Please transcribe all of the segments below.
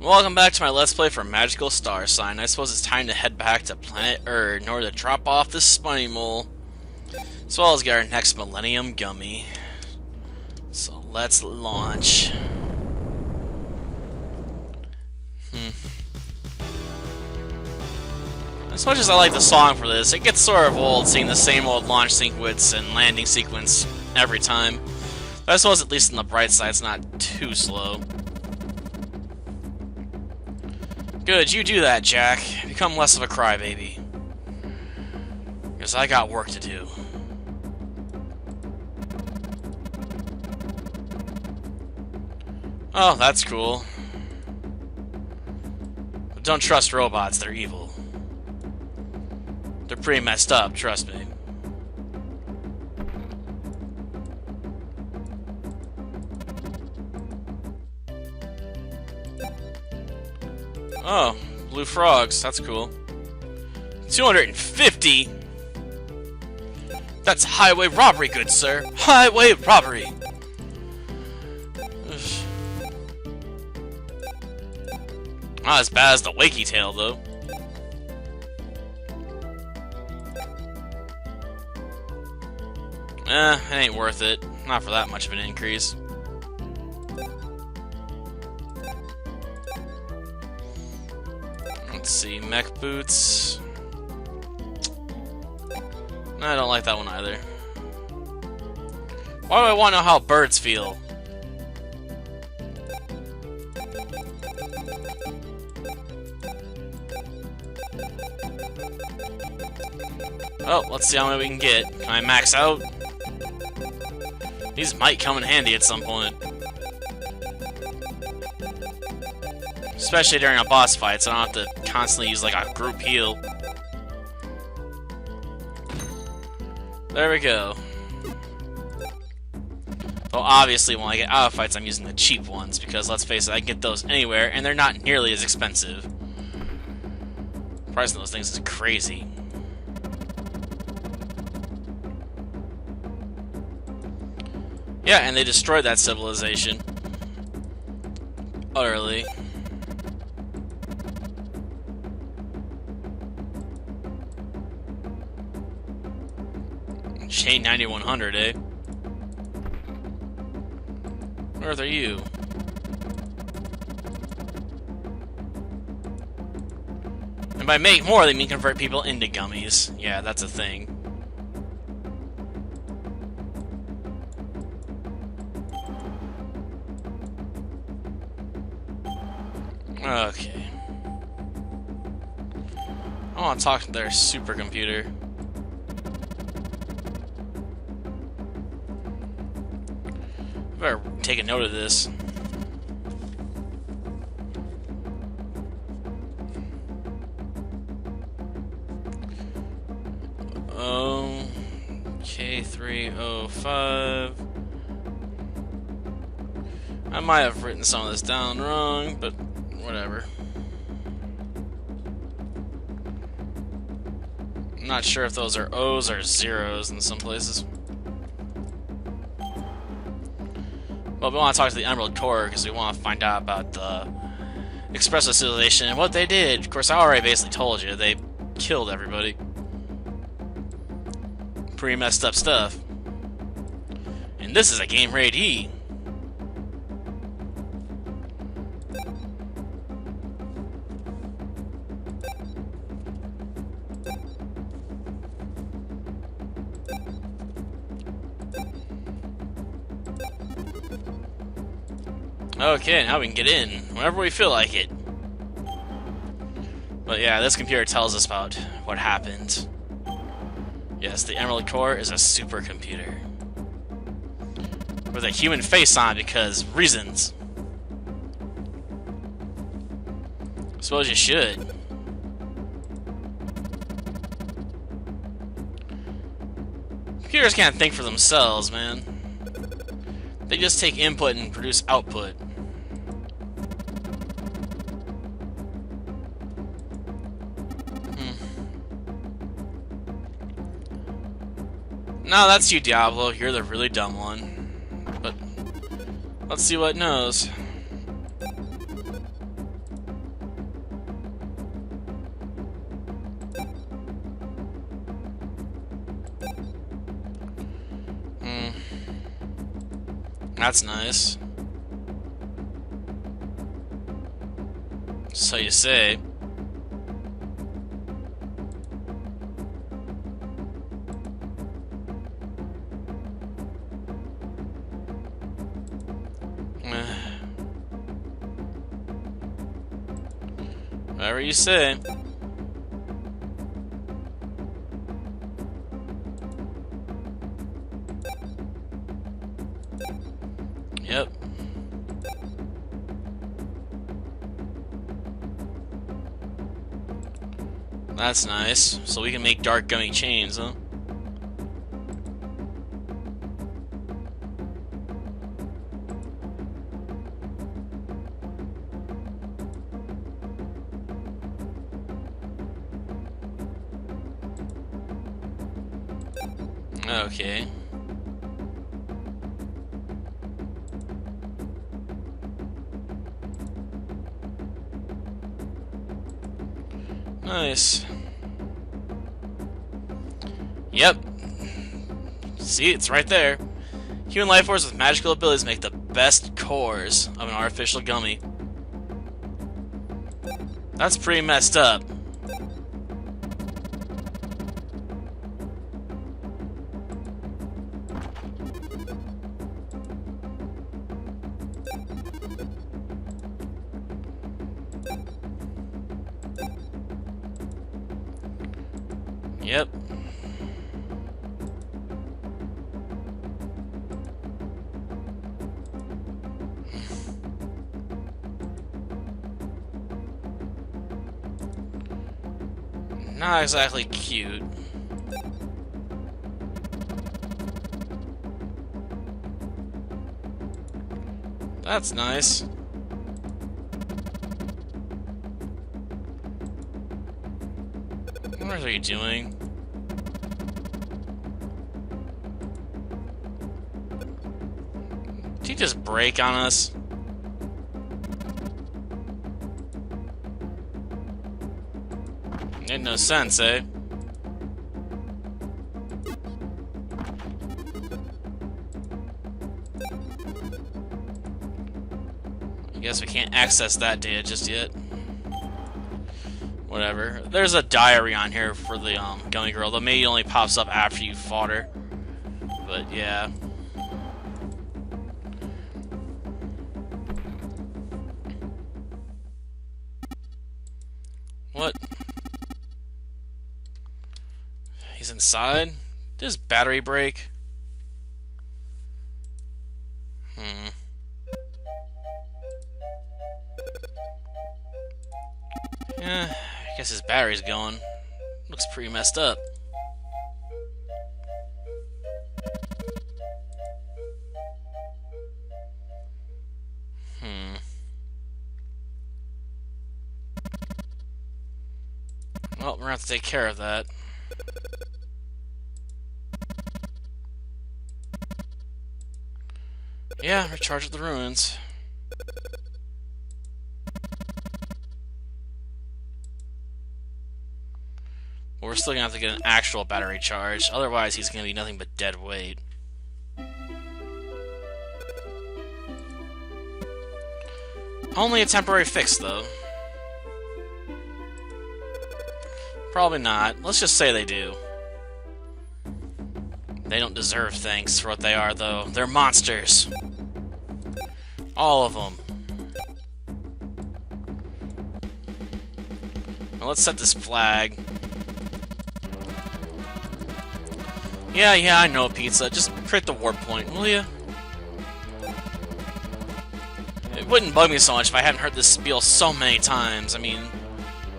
Welcome back to my Let's Play for Magical Starsign. I suppose it's time to head back to planet Earth in order to drop off this Spunny Mole, as well as get our next Millennium Gummy. So let's launch. As much as I like the song for this, it gets sort of old seeing the same old launch sequence and landing sequence every time. But I suppose at least on the bright side it's not too slow. Good, you do that, Jack. Become less of a crybaby. Because I got work to do. Oh, that's cool. But don't trust robots, they're evil. They're pretty messed up, trust me. Oh, blue frogs, that's cool. 250? That's highway robbery, good sir. Highway robbery. Not as bad as the Wakey Tail, though. It ain't worth it. Not for that much of an increase. Let's see, mech boots. I don't like that one either. Why do I want to know how birds feel? Oh, let's see how many we can get. Can I max out? These might come in handy at some point. Especially during a boss fight, so I don't have to constantly use like a group heal. There we go. Well, obviously when I get out of fights I'm using the cheap ones, because let's face it, I can get those anywhere, and they're not nearly as expensive. The price of those things is crazy. Yeah, and they destroyed that civilization. Utterly. Chain 9100, eh? Where are you? And by make more, they mean convert people into gummies. Yeah, that's a thing. Okay. I want to talk to their supercomputer. Better take a note of this. K305. I might have written some of this down wrong, but whatever. I'm not sure if those are O's or zeros in some places. Well, we want to talk to the Emerald Core because we want to find out about the Espresso Civilization and what they did. Of course, I already basically told you. They killed everybody. Pretty messed up stuff. And this is a game rated E. Okay, now we can get in whenever we feel like it. But yeah, this computer tells us about what happened. Yes, the Emerald Core is a supercomputer. With a human face on it because reasons. Suppose you should. Computers can't think for themselves, man. They just take input and produce output. No, that's you, Diablo. You're the really dumb one. But let's see what it knows. That's nice. So you say. Whatever you say. Yep. That's nice. So we can make dark gummy chains, huh? Okay. Nice. Yep. See, it's right there. Human life forms with magical abilities make the best cores of an artificial gummy. That's pretty messed up. Yep. Not exactly cute. That's nice. What are you doing? Did he just break on us? Made no sense, eh? I guess we can't access that data just yet. Whatever. There's a diary on here for the Gummy Girl, though maybe it only pops up after you fought her. But yeah. What? He's inside? Did his battery break? Yeah, I guess his battery's going. Looks pretty messed up. Well, we're gonna have to take care of that. Yeah, recharge at the ruins. But we're still gonna have to get an actual battery charge, otherwise he's gonna be nothing but dead weight. Only a temporary fix, though. Probably not. Let's just say they do. They don't deserve thanks for what they are, though. They're monsters. All of them. Now let's set this flag. Yeah, I know, Pizza. Just create the warp point, will ya? It wouldn't bug me so much if I hadn't heard this spiel so many times. I mean,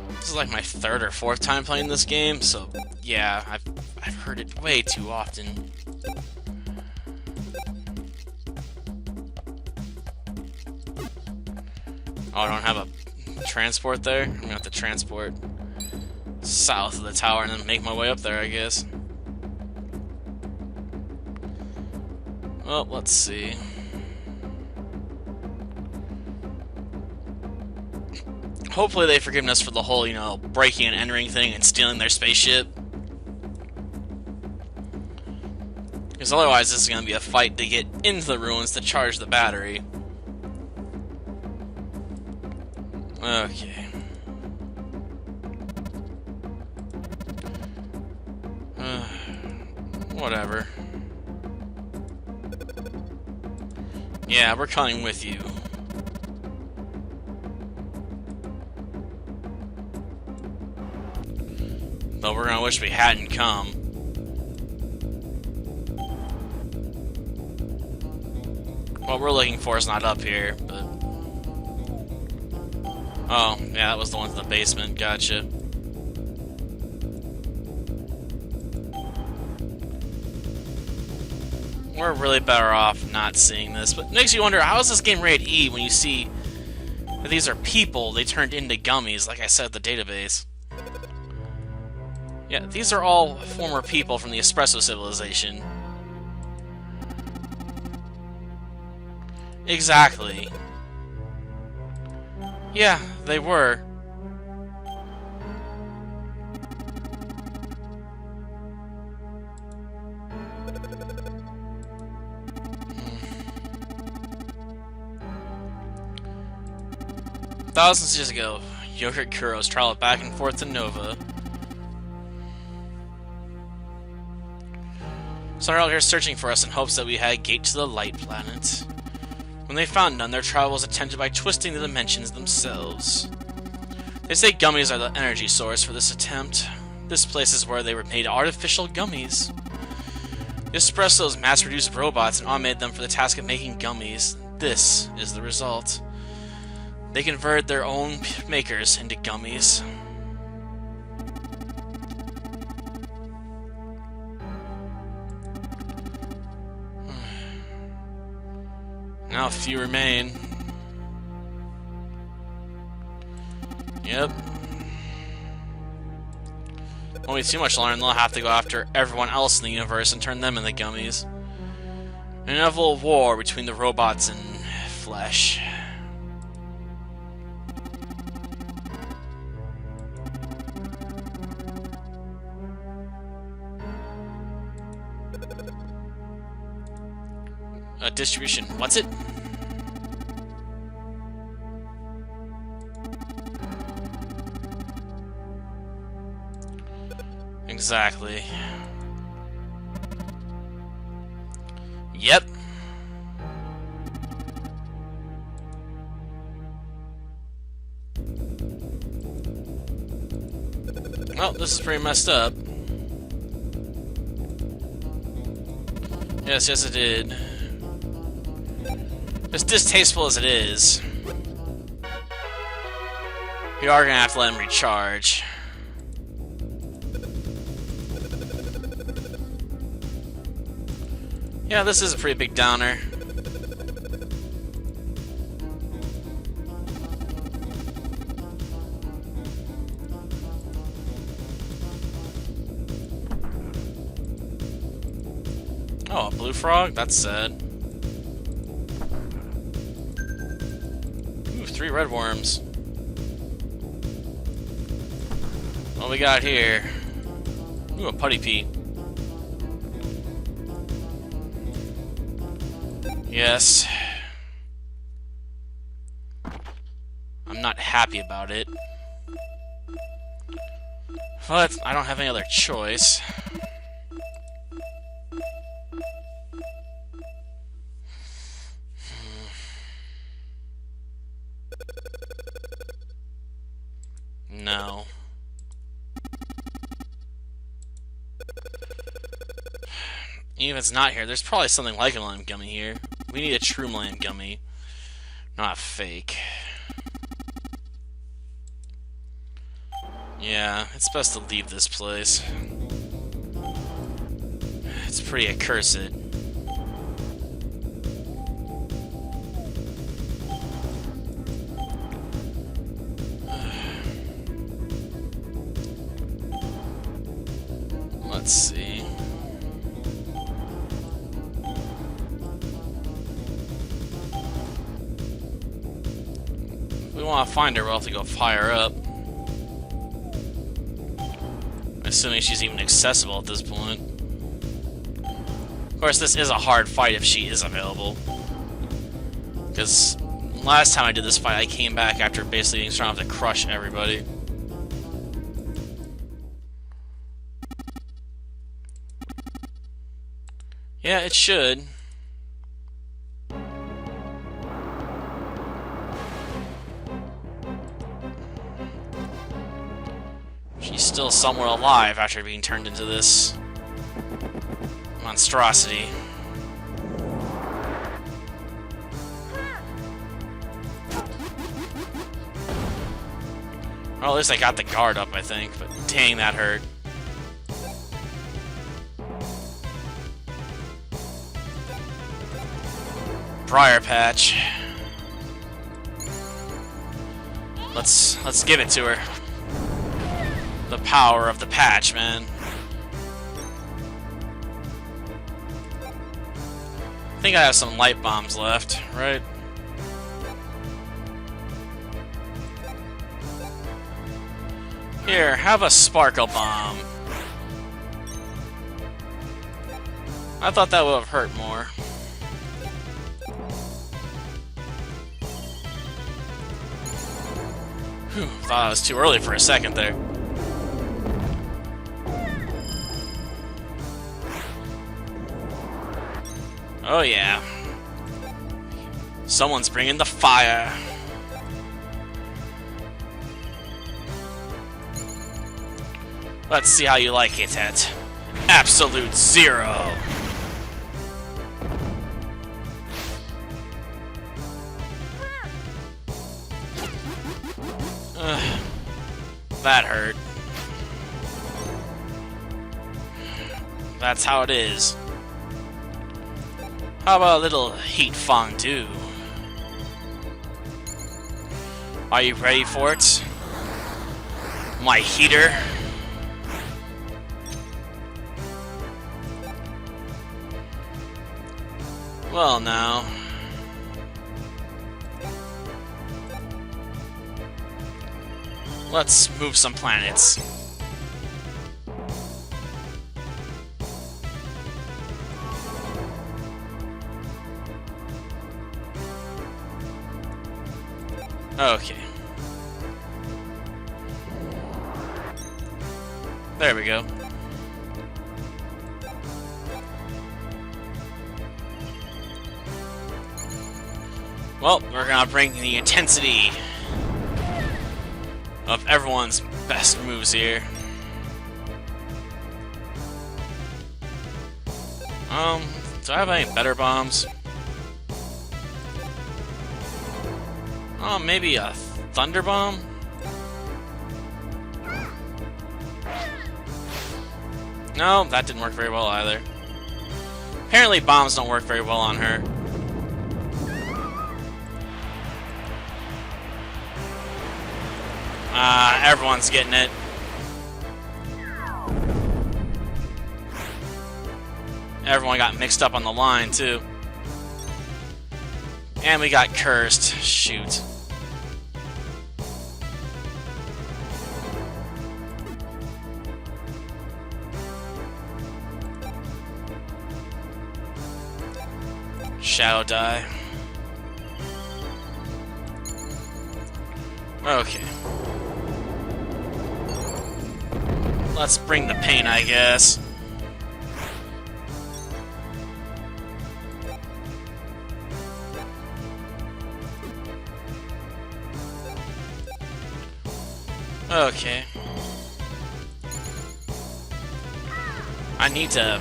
this is like my third or fourth time playing this game, so yeah, I've heard it way too often. Oh, I don't have a transport there? I'm gonna have to transport south of the tower and then make my way up there, I guess. Well, let's see. Hopefully they've forgiven us for the whole, you know, breaking and entering thing and stealing their spaceship. Because otherwise this is going to be a fight to get into the ruins to charge the battery. Okay. Whatever. Yeah, we're coming with you. But we're gonna wish we hadn't come. What we're looking for is not up here, but... Oh, yeah, that was the one in the basement. Gotcha. We're really better off not seeing this, but it makes you wonder, how is this game rated E when you see that these are people they turned into gummies, like I said at the database? Yeah, these are all former people from the Espresso Civilization. Exactly. Yeah, they were. 1000s years ago, Yogurt Kuros traveled back and forth to Nova. Some are out here searching for us in hopes that we had a gate to the light planet. When they found none, their travel was attempted by twisting the dimensions themselves. They say gummies are the energy source for this attempt. This place is where they were made artificial gummies. The Espressos mass-produced robots and automated them for the task of making gummies. This is the result. They converted their own makers into gummies. Now few remain. Yep. Won't be too much longer, and they'll have to go after everyone else in the universe and turn them into gummies. An inevitable war between the robots and flesh. Distribution. What's it? Exactly. Yep. Well, this is pretty messed up. Yes, yes it did. As distasteful as it is, we are gonna have to let him recharge. Yeah, this is a pretty big downer. Oh, a blue frog? That's sad. 3 red worms. What we got here? Ooh, a putty pea. Yes. I'm not happy about it. But I don't have any other choice. No. Even if it's not here, there's probably something like a lime gummy here. We need a true lime gummy, not a fake. Yeah, it's best to leave this place. It's pretty accursed. Let's see. If we want to find her, we'll have to go higher up. Assuming she's even accessible at this point. course, this is a hard fight if she is available. Because last time I did this fight, I came back after basically being strong enough to crush everybody. Yeah, it should. She's still somewhere alive after being turned into this monstrosity. Well, at least I got the guard up, I think, but dang, that hurt. Briar Patch. Let's give it to her. The power of the patch, man. I think I have some light bombs left, right? Here, have a sparkle bomb. I thought that would have hurt more. Whew, thought I was too early for a second there. Oh yeah. Someone's bringing the fire. Let's see how you like it at absolute zero. Ugh, that hurt. That's how it is. How about a little heat fondue? Are you ready for it? My heater? Well, now. Let's move some planets. Okay. There we go. Well, we're gonna bring the intensity of everyone's best moves here. Do I have any better bombs? Oh, maybe a thunder bomb? No, that didn't work very well either. Apparently bombs don't work very well on her. Everyone's getting it. Everyone got mixed up on the line, too. And we got cursed. Shoot. Shadow die. Okay. Let's bring the pain, I guess. Okay. I need to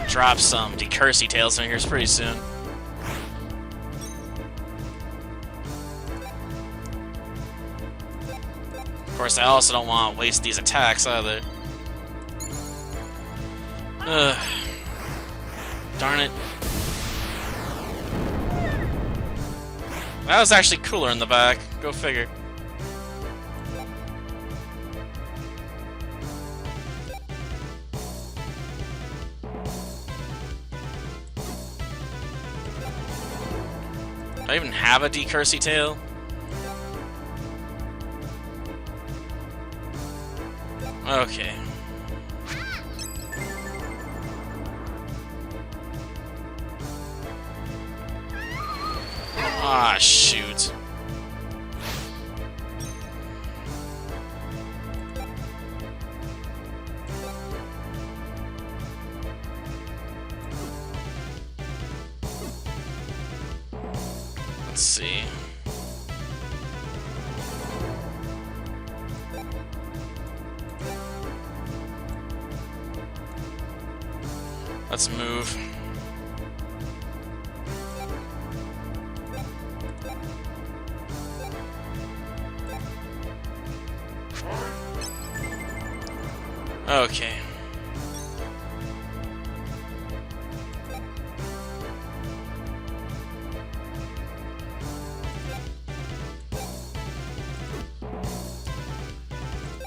drop some decursey tails in here pretty soon. Of course, I also don't want to waste these attacks either. Ugh. Darn it. That was actually cooler in the back. Go figure. Do I even have a decursey tail? Okay. Ah, shoot. Let's see. Let's move. Okay.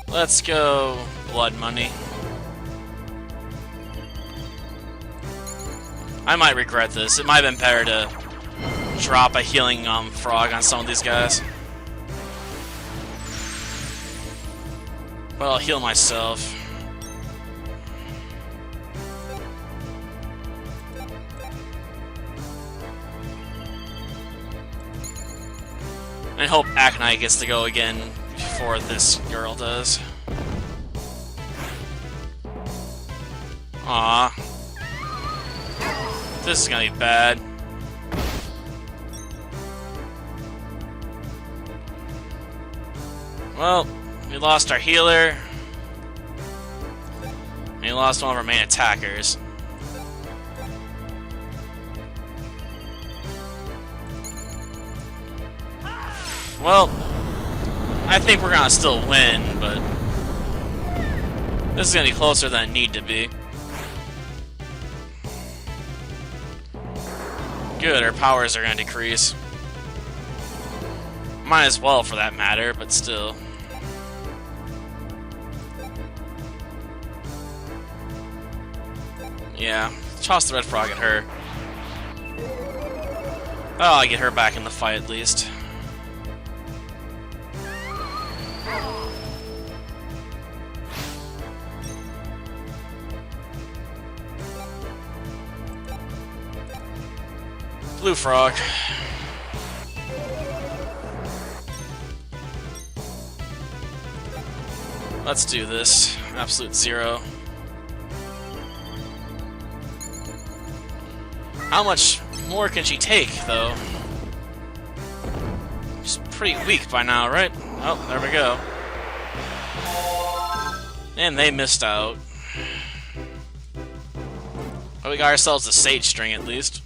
Let's go blood money. I might regret this. It might have been better to drop a healing frog on some of these guys. But I'll heal myself. And hope Aconite gets to go again before this girl does. Aw. This is gonna be bad. Well, we lost our healer. And we lost one of our main attackers. Well, I think we're gonna still win, but this is gonna be closer than it need to be. Good, our powers are gonna decrease. Might as well for that matter, but still. Yeah, toss the red frog at her. Oh, I get her back in the fight at least. Blue frog. Let's do this. Absolute zero. How much more can she take, though? She's pretty weak by now, right? Oh, there we go. And they missed out. But we got ourselves a sage string at least.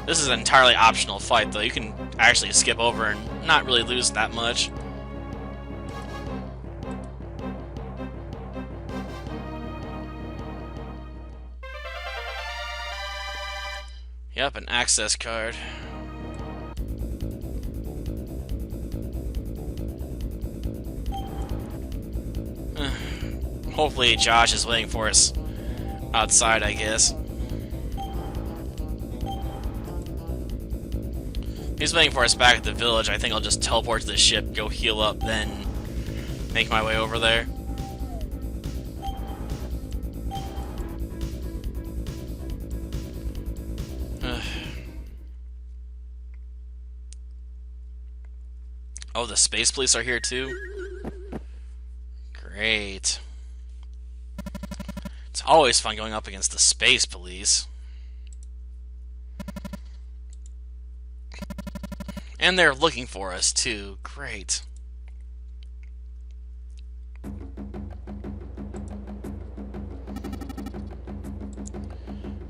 This is an entirely optional fight, though. You can actually skip over and not really lose that much. Yep, an access card. Hopefully Josh is waiting for us outside, I guess. He's waiting for us back at the village. I think I'll just teleport to the ship, go heal up, then make my way over there. Oh, the space police are here too? Great. It's always fun going up against the space police. And they're looking for us, too. Great.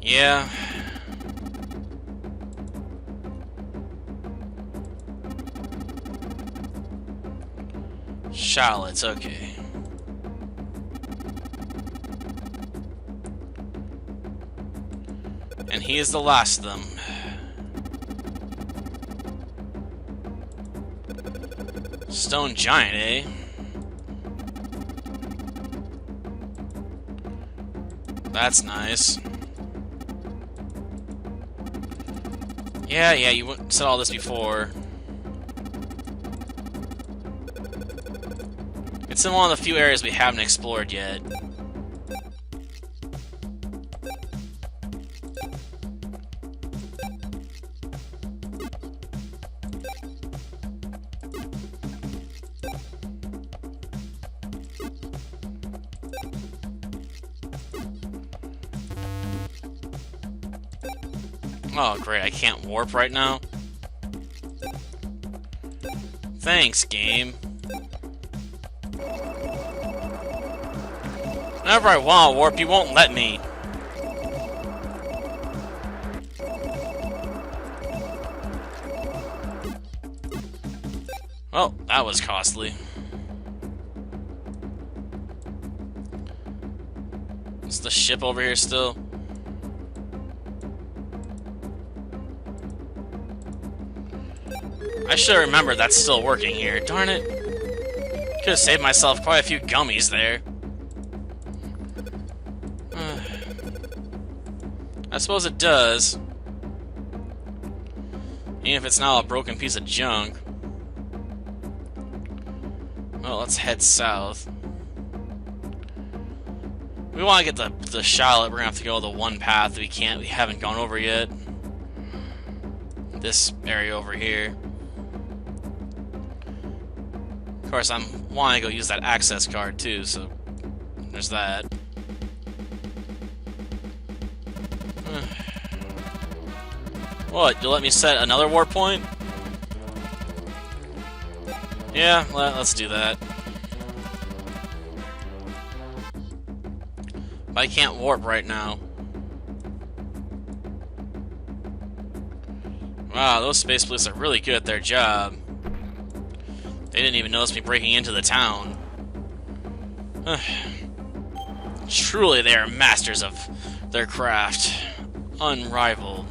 Yeah. Charlotte's okay. And he is the last of them. Stone giant, eh? That's nice. Yeah, you said all this before. It's in one of the few areas we haven't explored yet. Oh, great, I can't warp right now. Thanks, game. Whenever I want to warp, you won't let me. Well, that was costly. Is the ship over here still? I should have remembered that's still working here. Darn it. Could have saved myself quite a few gummies there. I suppose it does. Even if it's now a broken piece of junk. Well, let's head south. We want to get the Charlotte. We're gonna have to go the one path we haven't gone over yet. This area over here. Of course, I'm wanting to go use that access card too, so there's that. What? You'll let me set another warp point? Yeah, let's do that. But I can't warp right now. Wow, those space police are really good at their job. They didn't even notice me breaking into the town. Truly, they are masters of their craft. Unrivaled.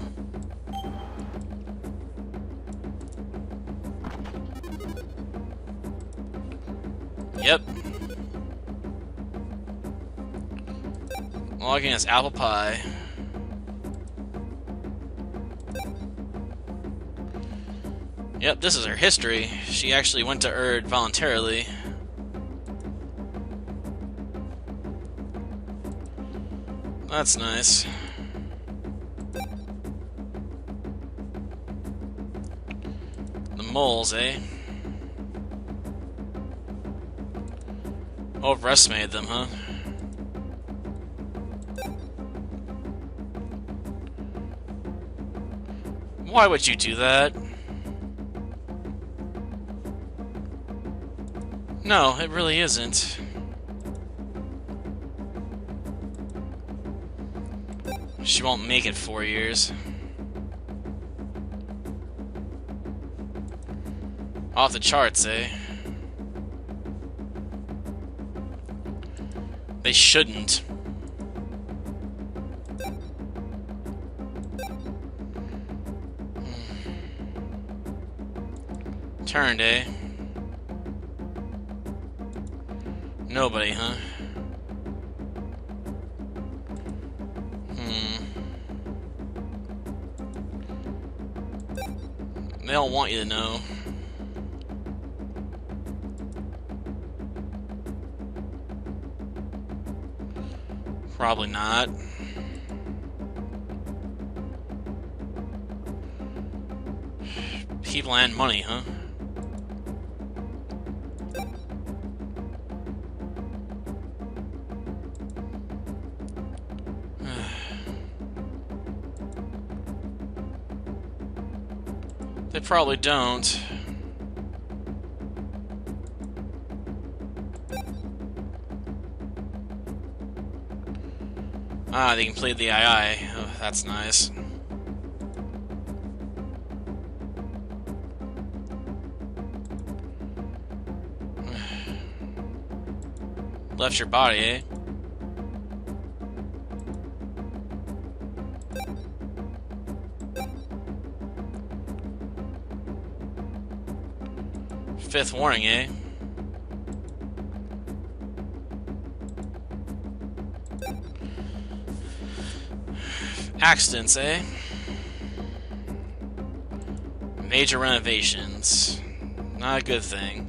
Yep. Logging as apple pie. Yep, this is her history. She actually went to Erd voluntarily. That's nice. The moles, eh? Overestimated them, huh? Why would you do that? No, it really isn't. She won't make it 4 years. Off the charts, eh? They shouldn't. Turned, eh? Nobody, huh? They don't want you to know. Probably not. People and money, huh? They probably don't. Ah, they completed the II. Oh, that's nice. Left your body, eh? Fifth warning, eh? Accidents, eh? Major renovations. Not a good thing.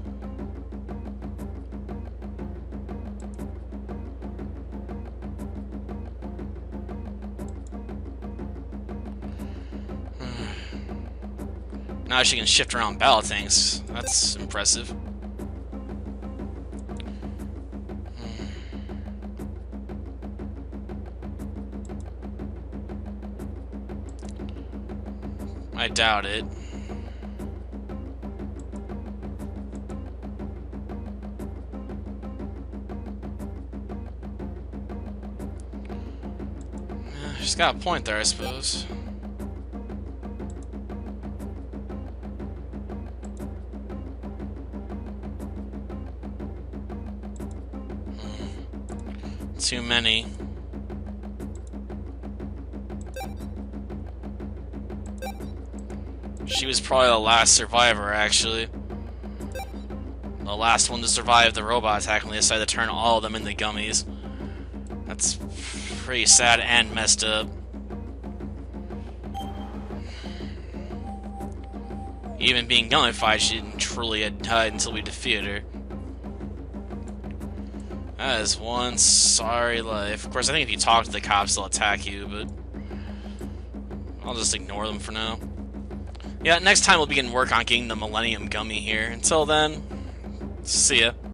Now she can shift around battle tanks. That's impressive. doubt it. She's got a point there, I suppose. Too many. She was probably the last survivor, actually. The last one to survive the robot attack when they decided to turn all of them into gummies. That's pretty sad and messed up. Even being gummified, she didn't truly had died until we defeated her. That is one sorry life. Of course, I think if you talk to the cops, they'll attack you, but I'll just ignore them for now. Yeah, next time we'll begin work on getting the Millennium Gummy here. Until then, see ya.